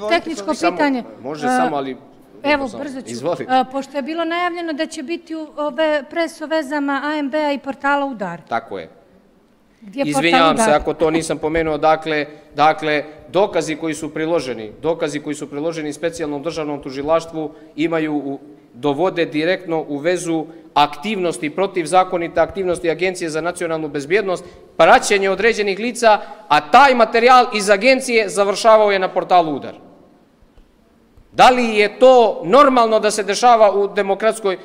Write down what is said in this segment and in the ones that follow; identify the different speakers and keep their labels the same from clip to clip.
Speaker 1: tehničko pitanje.
Speaker 2: Može samo, ali...
Speaker 1: Evo, brzo ću. Pošto je bilo najavljeno da će biti pres o vezama AMB-a i portala Udar.
Speaker 2: Tako je. Izvinjavam se ako to nisam pomenuo, dakle, dokazi koji su priloženi specijalnom državnom tužilaštvu dovode direktno u vezu aktivnosti, protivzakonite aktivnosti Agencije za nacionalnu bezbjednost, praćenje određenih lica, a taj materijal iz agencije završavao je na portalu Udar. Da li je to normalno da se dešava u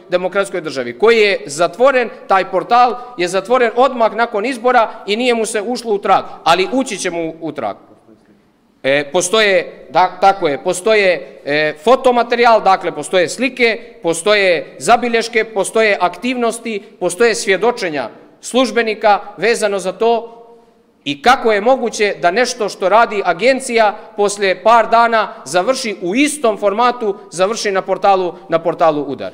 Speaker 2: demokratskoj državi? Koji je zatvoren, taj portal je zatvoren odmah nakon izbora i nije mu se ušlo u trag, ali ući će mu u trag. Postoje fotomaterijal, dakle postoje slike, postoje zabilješke, postoje aktivnosti, postoje svjedočenja službenika vezano za to i kako je moguće da nešto što radi agencija posle par dana završi u istom formatu, završi na portalu Udar.